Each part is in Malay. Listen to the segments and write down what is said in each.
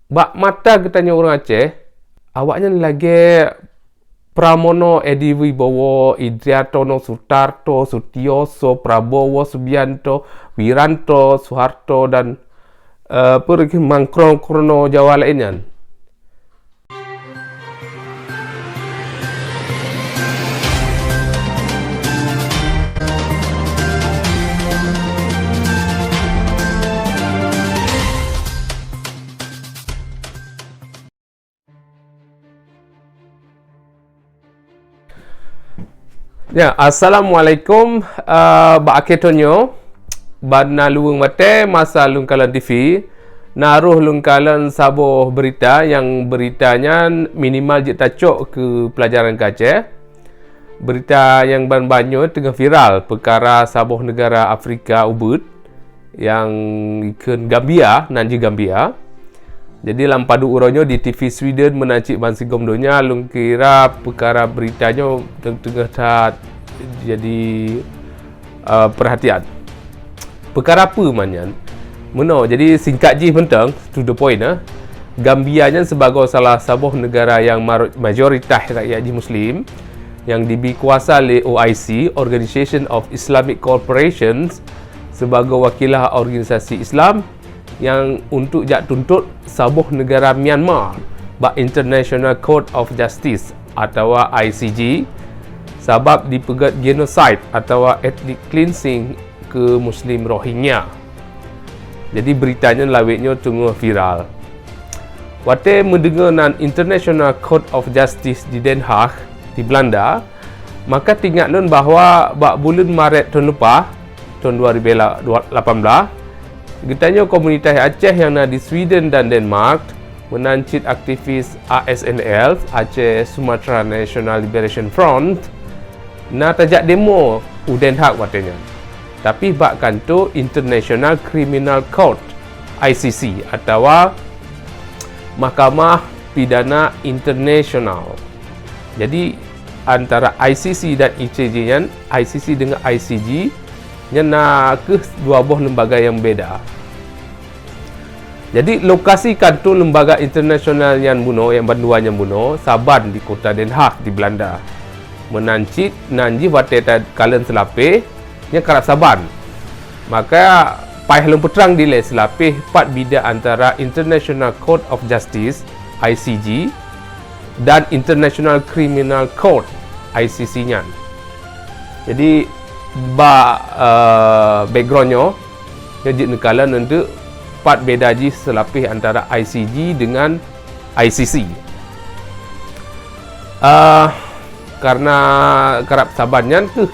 Bak mata ketanya orang Aceh, awaknya lagi Pramono Edi Wibowo, Idriatono Sutarto, Sutioso, Prabowo Subianto, Wiranto, Soeharto, dan pergi mangkron-krono Jawa lainnya. Ya, Assalamualaikum. Ba aketonyo. Badna luwung mate masa lungkalan TV. Naruh lungkalan sabuh berita yang beritanya minimal je tacok ke pelajaran Aceh. Berita yang banyak tengah viral perkara sabuh negara Afrika Ubud yang ikut Gambia, nanji Gambia. Jadi lampadu uronyo di TV Sweden menancik bansi gomdonya lung kira perkara beritanya tengah tat jadi perhatian. Perkara apa manyan? Meno jadi singkat je penting to the point Gambia nya sebagai salah satu negara yang mayoritas rakyat muslim yang dibikuasa oleh OIC, Organization of Islamic Corporations, sebagai wakilah organisasi Islam yang untuk jak tuntut sabuh negara Myanmar ba International Court of Justice atau ICJ sebab dipegat genocide atau ethnic cleansing ke Muslim Rohingya. Jadi beritanya lawitnya tengah viral. Wate mendengar nan International Court of Justice di Den Haag di Belanda, maka tingat nun bahawa bak bulan Maret tahun lepas, tahun 2018, getanya komunitas Aceh yang ada di Sweden dan Denmark menancit aktivis ASNL, Aceh Sumatera National Liberation Front, tajak demo Den Haag watenya. Tapi bak kanto International Criminal Court ICC atau Mahkamah Pidana Internasional. Jadi antara ICC dan ICJ, ICC dengan ICJ nak ke dua buah lembaga yang beda. Jadi lokasi kantor lembaga internasional yang buno, yang bandua yang buno, Saban di kota Den Haag di Belanda. Menancit nanji wateta kalen selapih yang kerap Saban. Maka payah lempetrang dile selapih pat bida antara International Court of Justice ICJ dan International Criminal Court ICC-nya. Jadi backgroundnya yang nekalan untuk part beda ji selapih antara ICJ dengan ICC. Karena kerap sabannya tu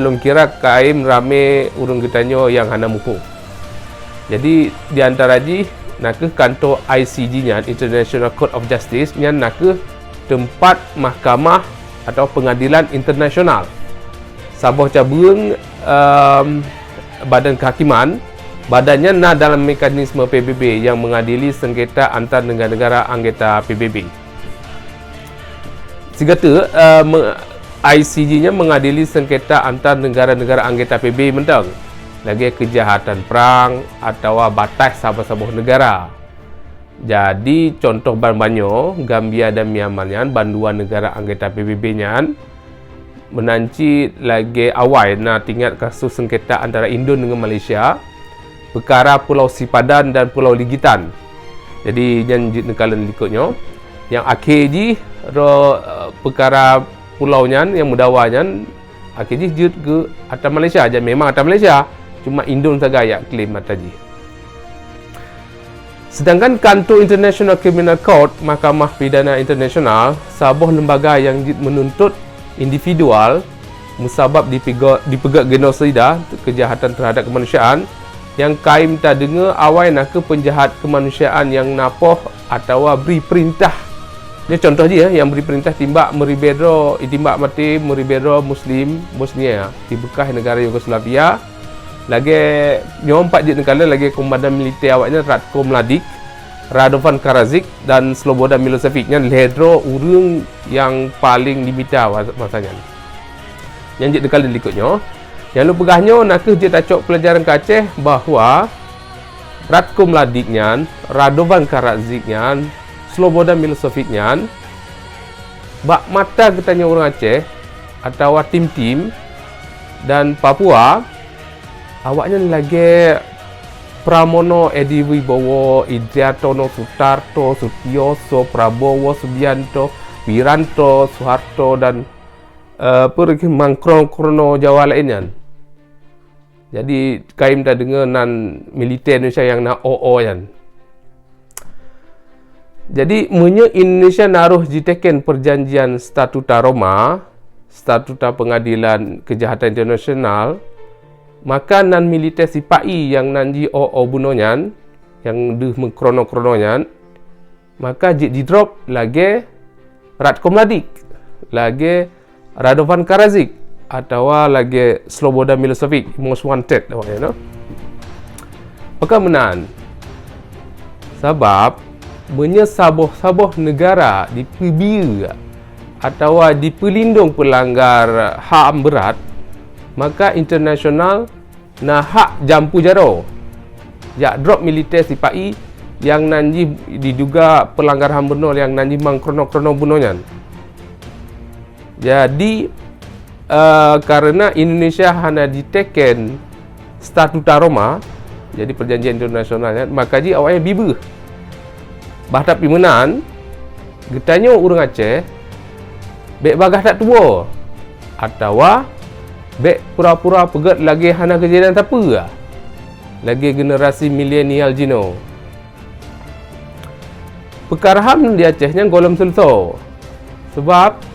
long kira kaim rame urung getanyo yang hana mupo. Jadi di antara ji nak ke kantor ICJ-nya, International Court of Justice, nya nak ke tempat mahkamah atau pengadilan internasional. Sabuh cabang badan kehakiman, badannya dalam mekanisme PBB yang mengadili sengketa antar negara-negara anggota PBB. Sigata ICJ-nya mengadili sengketa antar negara-negara anggota PBB mentang. Lagi kejahatan perang atau batas sabuh-sabuh negara. Jadi contoh banyak Gambia dan Myanmar banduan negara anggota PBB-nya menanci lagi awal tingkat kasus sengketa antara Indo dengan Malaysia, perkara Pulau Sipadan dan Pulau Ligitan. Jadi yang nekalan likutnya yang akhir ji perkara pulaunya yang mudawanya akhir ji jut ke atas Malaysia aja, memang atas Malaysia, cuma Indo saja yang klaim atas ji. Sedangkan kantor International Criminal Court, Mahkamah Pidana Internasional, sabuh lembaga yang menuntut individual musabab dipegat genosida, kejahatan terhadap kemanusiaan, yang kaim tak dengar awal nak ke penjahat kemanusiaan yang napoh atau beri perintah. Ini contoh je yang beri perintah timbak meribero, timbak mati meribero Muslim Bosnia di bekas negara Yugoslavia. Lagi nyompak je negara lagi komandan militer awaknya Ratko Mladic, Radovan Karadzic dan Slobodan Milosevic nya ledro urang yang paling diminta masanya. Yang je negara likutnya yang lu pegahnya nak ke dia tacok pelajaran ke Aceh bahawa Ratko Mladic nyan, Radovan Karadzic nyan, Slobodan Milosevic nyan, bak mata ketanya orang Aceh atau tim-tim dan Papua, awaknya lagi Pramono Edi Wibowo, Idriatono Sutarto, Sutioso, Prabowo Subianto, Wiranto, Soeharto dan pergi mangkron-krono Jawa lainnya. Jadi kaim dah dengar nan militer Indonesia yang nak OO yan. Jadi menye Indonesia naruh diteken perjanjian Statuta Roma, Statuta Pengadilan Kejahatan Internasional, maka nan militer sipai yang nanji OO bunonyan, yang deh mengkrono-krononyan, maka di drop lagi Ratko Mladic, lagi Radovan Karadzic atau lagi Slobodan Milosevic, most wanted awaknya, no? Maka menan sebab menye saboh-saboh negara dipebira atau dipelindung pelanggar HAM berat, maka internasional na hak jampu jaro ya drop militer sipai yang nanji diduga pelanggar HAM benar yang nanji mangkrono-krono bunonyan. Jadi karena Indonesia hanya diteken Statuta Roma, jadi perjanjian internasional, maka ji awaknya biber. Bahkan pimenan getanya orang Aceh bek bagah tak tua atau bek pura-pura pegat lagi hana kejadian tak apa lagi generasi milenial jino. Perkara HAM di Acehnya golem selso sebab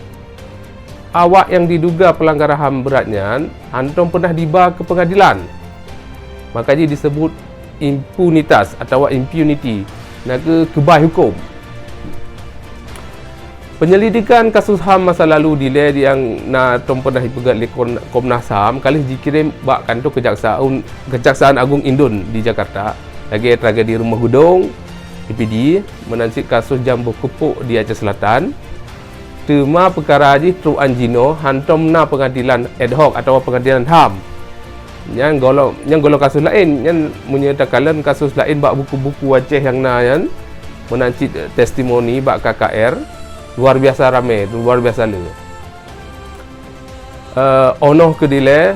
awak yang diduga pelanggar HAM beratnya antum pernah dibawa ke pengadilan, maka dia disebut impunitas atau impunity, naga kebai hukum. Penyelidikan kasus HAM masa lalu di led yang tom pernah dipegat oleh Komnas HAM kali dikirim bak kantor Kejaksaan Agung Indon di Jakarta, lagi tragedi Rumah Gudong DPD menansik kasus jambu kepuk di Aceh Selatan. Tema perkara haji Tru Anjino hantom na pengadilan ad hoc atau pengadilan HAM. Yang golong kasus lain yang menyatakan kasus lain bak buku-buku Aceh yang na yang menancit testimoni bak KKR luar biasa ramai, luar biasa le. Onoh kedile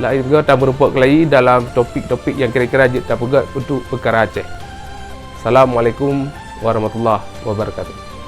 lain juga tak berupa kelai dalam topik-topik yang kira-kira tak pegat untuk perkara Aceh. Assalamualaikum warahmatullahi wabarakatuh.